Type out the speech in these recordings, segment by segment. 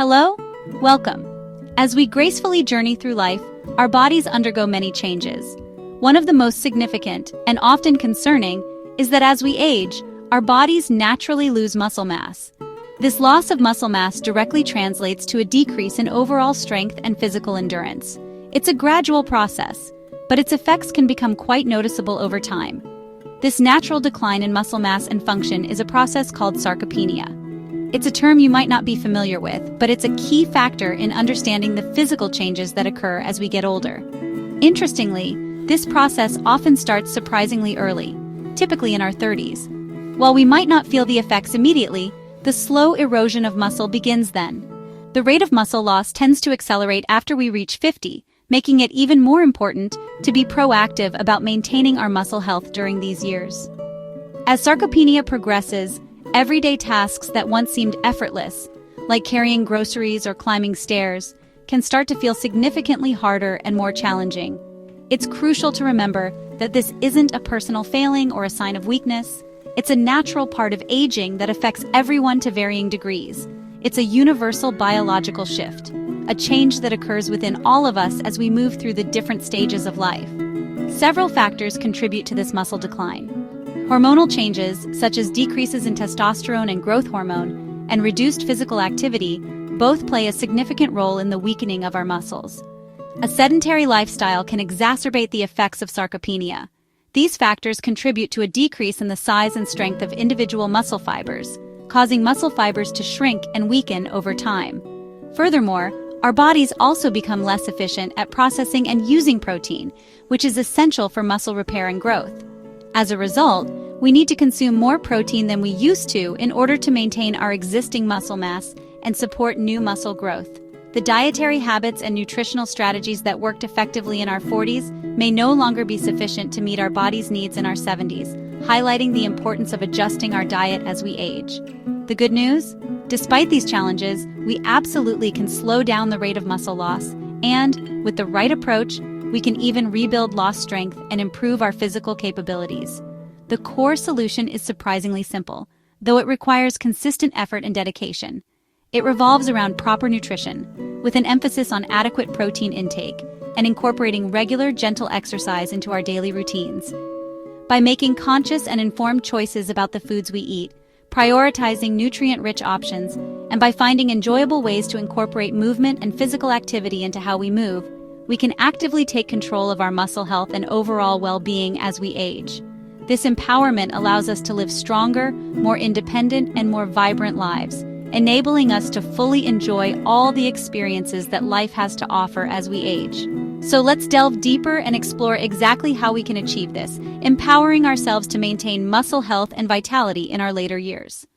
Hello? Welcome. As we gracefully journey through life, our bodies undergo many changes. One of the most significant, and often concerning, is that as we age, our bodies naturally lose muscle mass. This loss of muscle mass directly translates to a decrease in overall strength and physical endurance. It's a gradual process, but its effects can become quite noticeable over time. This natural decline in muscle mass and function is a process called sarcopenia. It's a term you might not be familiar with, but it's a key factor in understanding the physical changes that occur as we get older. Interestingly, this process often starts surprisingly early, typically in our 30s. While we might not feel the effects immediately, the slow erosion of muscle begins then. The rate of muscle loss tends to accelerate after we reach 50, making it even more important to be proactive about maintaining our muscle health during these years. As sarcopenia progresses, everyday tasks that once seemed effortless, like carrying groceries or climbing stairs, can start to feel significantly harder and more challenging. It's crucial to remember that this isn't a personal failing or a sign of weakness. It's a natural part of aging that affects everyone to varying degrees. It's a universal biological shift, a change that occurs within all of us as we move through the different stages of life. Several factors contribute to this muscle decline. Hormonal changes, such as decreases in testosterone and growth hormone, and reduced physical activity, both play a significant role in the weakening of our muscles. A sedentary lifestyle can exacerbate the effects of sarcopenia. These factors contribute to a decrease in the size and strength of individual muscle fibers, causing muscle fibers to shrink and weaken over time. Furthermore, our bodies also become less efficient at processing and using protein, which is essential for muscle repair and growth. As a result, we need to consume more protein than we used to in order to maintain our existing muscle mass and support new muscle growth. The dietary habits and nutritional strategies that worked effectively in our 40s may no longer be sufficient to meet our body's needs in our 70s, highlighting the importance of adjusting our diet as we age. The good news? Despite these challenges, we absolutely can slow down the rate of muscle loss, and, with the right approach, we can even rebuild lost strength and improve our physical capabilities. The core solution is surprisingly simple, though it requires consistent effort and dedication. It revolves around proper nutrition, with an emphasis on adequate protein intake and incorporating regular, gentle exercise into our daily routines. By making conscious and informed choices about the foods we eat, prioritizing nutrient-rich options, and by finding enjoyable ways to incorporate movement and physical activity into how we move, we can actively take control of our muscle health and overall well-being as we age. This empowerment allows us to live stronger, more independent, and more vibrant lives, enabling us to fully enjoy all the experiences that life has to offer as we age. So let's delve deeper and explore exactly how we can achieve this, empowering ourselves to maintain muscle health and vitality in our later years.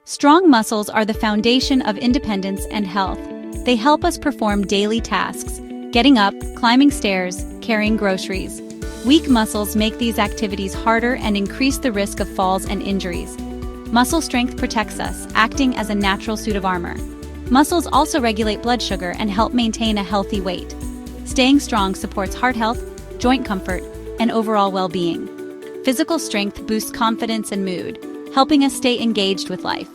Strong muscles are the foundation of independence and health. They help us perform daily tasks, getting up, climbing stairs, carrying groceries. Weak muscles make these activities harder and increase the risk of falls and injuries. Muscle strength protects us, acting as a natural suit of armor. Muscles also regulate blood sugar and help maintain a healthy weight. Staying strong supports heart health, joint comfort, and overall well-being. Physical strength boosts confidence and mood, helping us stay engaged with life.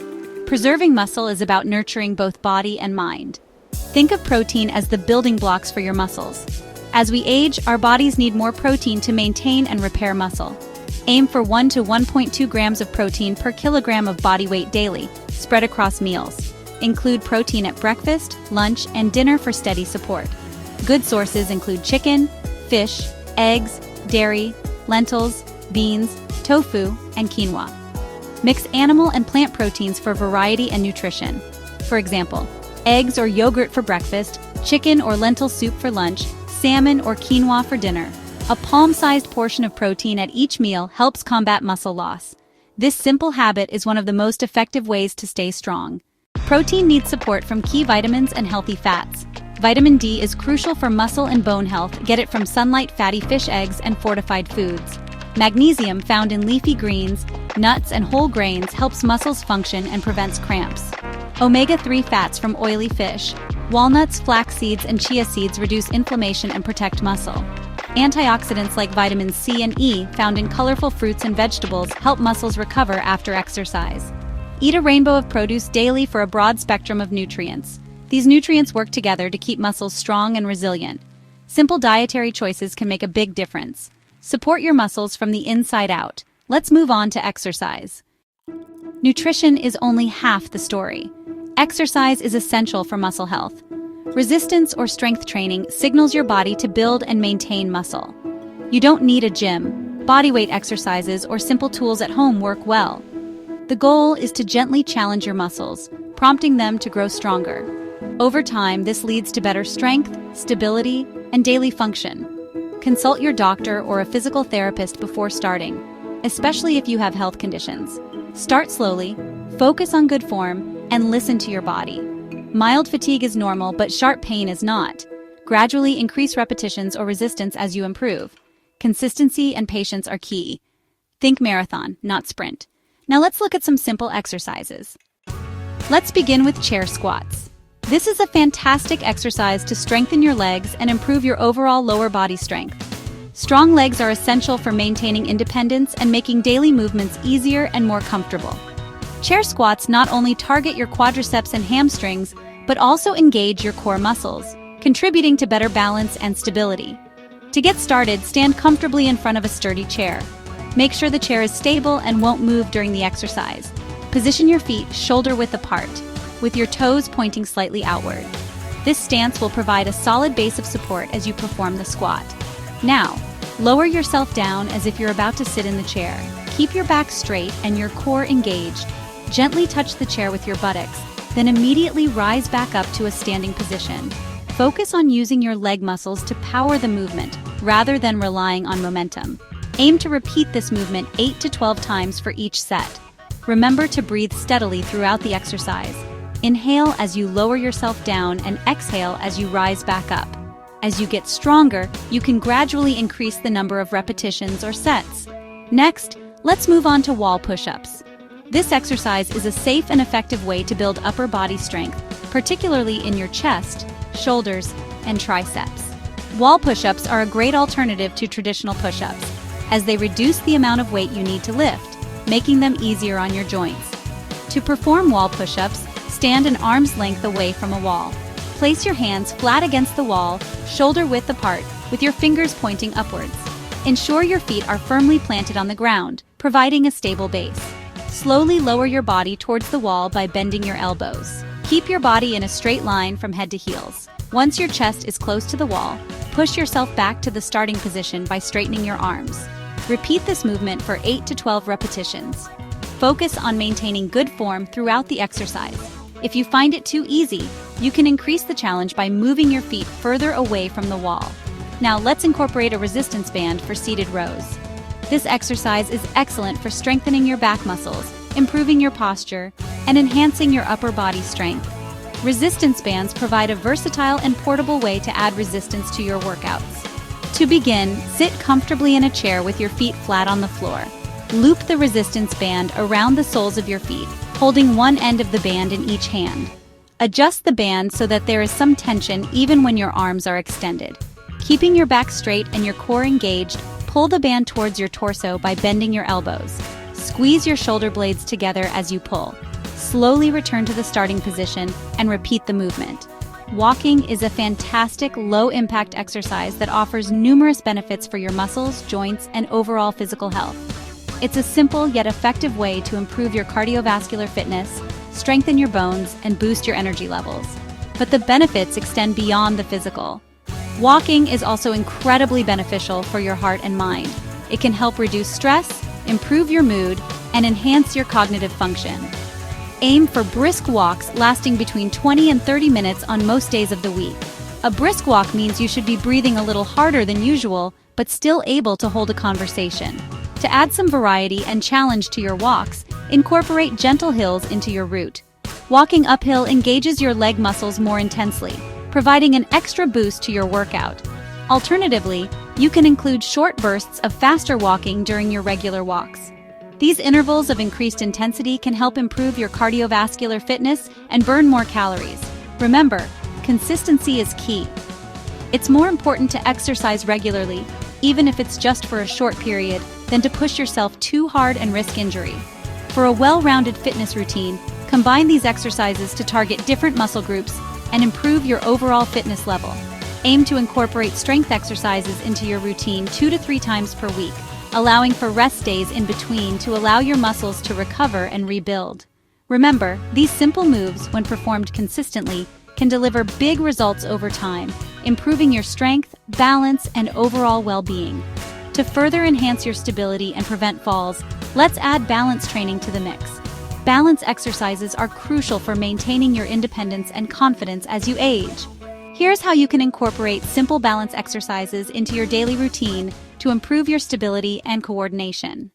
Preserving muscle is about nurturing both body and mind. Think of protein as the building blocks for your muscles. As we age, our bodies need more protein to maintain and repair muscle. Aim for 1 to 1.2 grams of protein per kilogram of body weight daily, spread across meals. Include protein at breakfast, lunch, and dinner for steady support. Good sources include chicken, fish, eggs, dairy, lentils, beans, tofu, and quinoa. Mix animal and plant proteins for variety and nutrition. For example, eggs or yogurt for breakfast, chicken or lentil soup for lunch, salmon or quinoa for dinner. A palm-sized portion of protein at each meal helps combat muscle loss. This simple habit is one of the most effective ways to stay strong. Protein needs support from key vitamins and healthy fats. Vitamin D is crucial for muscle and bone health. Get it from sunlight, fatty fish, eggs, and fortified foods. Magnesium, found in leafy greens, nuts, and whole grains, helps muscles function and prevents cramps. Omega-3 fats from oily fish. Walnuts, flax seeds, and chia seeds reduce inflammation and protect muscle. Antioxidants like vitamins C and E, found in colorful fruits and vegetables, help muscles recover after exercise. Eat a rainbow of produce daily for a broad spectrum of nutrients. These nutrients work together to keep muscles strong and resilient. Simple dietary choices can make a big difference. Support your muscles from the inside out. Let's move on to exercise. Nutrition is only half the story. Exercise is essential for muscle health. Resistance or strength training signals your body to build and maintain muscle. You don't need a gym. Bodyweight exercises or simple tools at home work well. The goal is to gently challenge your muscles, prompting them to grow stronger. Over time, this leads to better strength, stability, and daily function. Consult your doctor or a physical therapist before starting, especially if you have health conditions. Start slowly, focus on good form, and listen to your body. Mild fatigue is normal, but sharp pain is not. Gradually increase repetitions or resistance as you improve. Consistency and patience are key. Think marathon, not sprint. Now let's look at some simple exercises. Let's begin with chair squats. This is a fantastic exercise to strengthen your legs and improve your overall lower body strength. Strong legs are essential for maintaining independence and making daily movements easier and more comfortable. Chair squats not only target your quadriceps and hamstrings, but also engage your core muscles, contributing to better balance and stability. To get started, stand comfortably in front of a sturdy chair. Make sure the chair is stable and won't move during the exercise. Position your feet shoulder-width apart, with your toes pointing slightly outward. This stance will provide a solid base of support as you perform the squat. Now, lower yourself down as if you're about to sit in the chair. Keep your back straight and your core engaged. Gently touch the chair with your buttocks, then immediately rise back up to a standing position. Focus on using your leg muscles to power the movement, rather than relying on momentum. Aim to repeat this movement 8 to 12 times for each set. Remember to breathe steadily throughout the exercise. Inhale as you lower yourself down and exhale as you rise back up. As you get stronger, you can gradually increase the number of repetitions or sets. Next, let's move on to wall push-ups. This exercise is a safe and effective way to build upper body strength, particularly in your chest, shoulders, and triceps. Wall push-ups are a great alternative to traditional push-ups, as they reduce the amount of weight you need to lift, making them easier on your joints. To perform wall push-ups, stand an arm's length away from a wall. Place your hands flat against the wall, shoulder-width apart, with your fingers pointing upwards. Ensure your feet are firmly planted on the ground, providing a stable base. Slowly lower your body towards the wall by bending your elbows. Keep your body in a straight line from head to heels. Once your chest is close to the wall, push yourself back to the starting position by straightening your arms. Repeat this movement for 8 to 12 repetitions. Focus on maintaining good form throughout the exercise. If you find it too easy, you can increase the challenge by moving your feet further away from the wall. Now let's incorporate a resistance band for seated rows. This exercise is excellent for strengthening your back muscles, improving your posture, and enhancing your upper body strength. Resistance bands provide a versatile and portable way to add resistance to your workouts. To begin, sit comfortably in a chair with your feet flat on the floor. Loop the resistance band around the soles of your feet, holding one end of the band in each hand. Adjust the band so that there is some tension even when your arms are extended. Keeping your back straight and your core engaged, pull the band towards your torso by bending your elbows. Squeeze your shoulder blades together as you pull. Slowly return to the starting position and repeat the movement. Walking is a fantastic low-impact exercise that offers numerous benefits for your muscles, joints, and overall physical health. It's a simple yet effective way to improve your cardiovascular fitness, strengthen your bones, and boost your energy levels. But the benefits extend beyond the physical. Walking is also incredibly beneficial for your heart and mind. It can help reduce stress, improve your mood, and enhance your cognitive function. Aim for brisk walks lasting between 20 and 30 minutes on most days of the week. A brisk walk means you should be breathing a little harder than usual, but still able to hold a conversation. To add some variety and challenge to your walks, incorporate gentle hills into your route. Walking uphill engages your leg muscles more intensely, providing an extra boost to your workout. Alternatively, you can include short bursts of faster walking during your regular walks. These intervals of increased intensity can help improve your cardiovascular fitness and burn more calories. Remember, consistency is key. It's more important to exercise regularly, even if it's just for a short period, than to push yourself too hard and risk injury. For a well-rounded fitness routine, combine these exercises to target different muscle groups, and improve your overall fitness level. Aim to incorporate strength exercises into your routine 2 to 3 times per week, allowing for rest days in between to allow your muscles to recover and rebuild. Remember, these simple moves, when performed consistently, can deliver big results over time, improving your strength, balance, and overall well-being. To further enhance your stability and prevent falls, let's add balance training to the mix. Balance exercises are crucial for maintaining your independence and confidence as you age. Here's how you can incorporate simple balance exercises into your daily routine to improve your stability and coordination.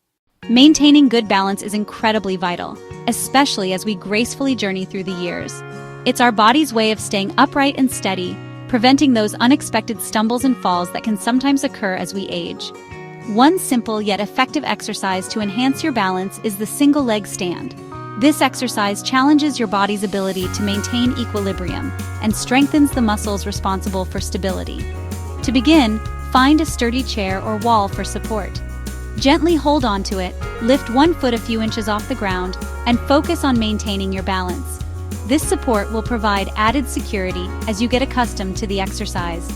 Maintaining good balance is incredibly vital, especially as we gracefully journey through the years. It's our body's way of staying upright and steady, preventing those unexpected stumbles and falls that can sometimes occur as we age. One simple yet effective exercise to enhance your balance is the single leg stand. This exercise challenges your body's ability to maintain equilibrium and strengthens the muscles responsible for stability. To begin, find a sturdy chair or wall for support. Gently hold on to it, lift one foot a few inches off the ground, and focus on maintaining your balance. This support will provide added security as you get accustomed to the exercise.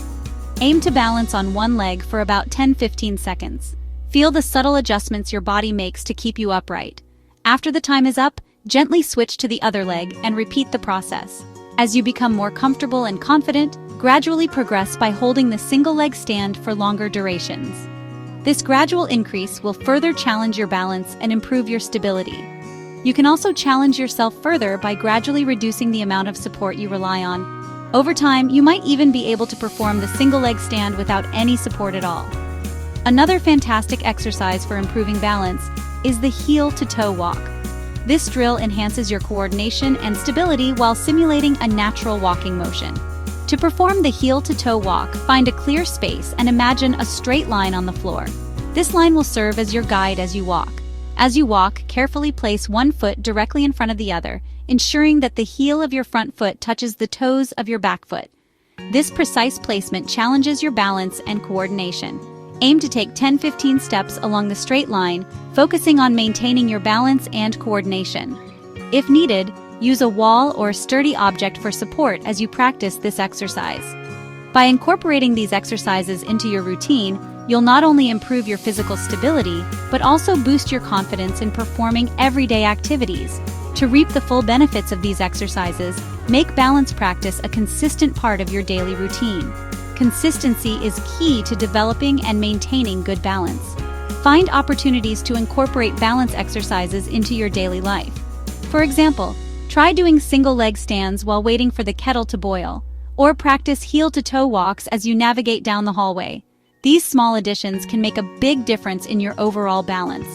Aim to balance on one leg for about 10-15 seconds. Feel the subtle adjustments your body makes to keep you upright. After the time is up, gently switch to the other leg and repeat the process. As you become more comfortable and confident, gradually progress by holding the single leg stand for longer durations. This gradual increase will further challenge your balance and improve your stability. You can also challenge yourself further by gradually reducing the amount of support you rely on. Over time, you might even be able to perform the single leg stand without any support at all. Another fantastic exercise for improving balance is the heel-to-toe walk. This drill enhances your coordination and stability while simulating a natural walking motion. To perform the heel-to-toe walk, find a clear space and imagine a straight line on the floor. This line will serve as your guide as you walk. As you walk, carefully place one foot directly in front of the other, ensuring that the heel of your front foot touches the toes of your back foot. This precise placement challenges your balance and coordination. Aim to take 10-15 steps along the straight line, focusing on maintaining your balance and coordination. If needed, use a wall or a sturdy object for support as you practice this exercise. By incorporating these exercises into your routine, you'll not only improve your physical stability, but also boost your confidence in performing everyday activities. To reap the full benefits of these exercises, make balance practice a consistent part of your daily routine. Consistency is key to developing and maintaining good balance. Find opportunities to incorporate balance exercises into your daily life. For example, try doing single leg stands while waiting for the kettle to boil, or practice heel-to-toe walks as you navigate down the hallway. These small additions can make a big difference in your overall balance.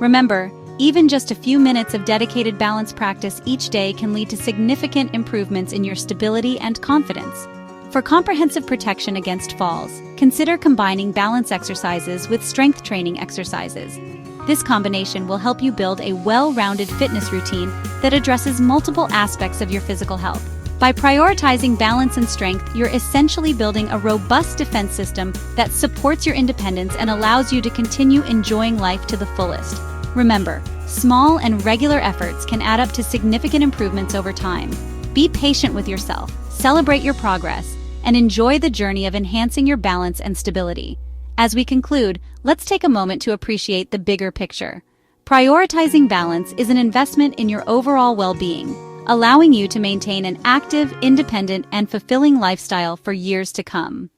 Remember, even just a few minutes of dedicated balance practice each day can lead to significant improvements in your stability and confidence. For comprehensive protection against falls, consider combining balance exercises with strength training exercises. This combination will help you build a well-rounded fitness routine that addresses multiple aspects of your physical health. By prioritizing balance and strength, you're essentially building a robust defense system that supports your independence and allows you to continue enjoying life to the fullest. Remember, small and regular efforts can add up to significant improvements over time. Be patient with yourself, celebrate your progress, and enjoy the journey of enhancing your balance and stability. As we conclude, let's take a moment to appreciate the bigger picture. Prioritizing balance is an investment in your overall well-being, allowing you to maintain an active, independent, and fulfilling lifestyle for years to come.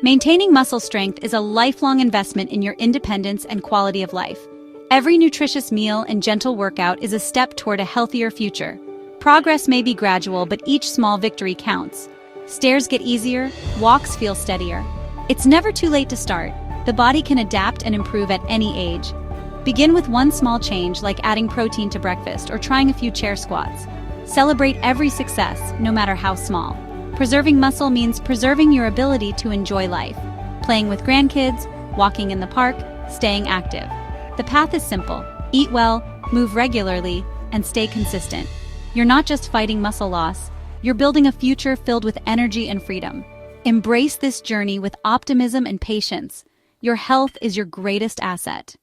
Maintaining muscle strength is a lifelong investment in your independence and quality of life. Every nutritious meal and gentle workout is a step toward a healthier future. Progress may be gradual, but each small victory counts. Stairs get easier, walks feel steadier. It's never too late to start. The body can adapt and improve at any age. Begin with one small change, like adding protein to breakfast or trying a few chair squats. Celebrate every success, no matter how small. Preserving muscle means preserving your ability to enjoy life. Playing with grandkids, walking in the park, staying active. The path is simple. Eat well, move regularly, and stay consistent. You're not just fighting muscle loss, you're building a future filled with energy and freedom. Embrace this journey with optimism and patience. Your health is your greatest asset.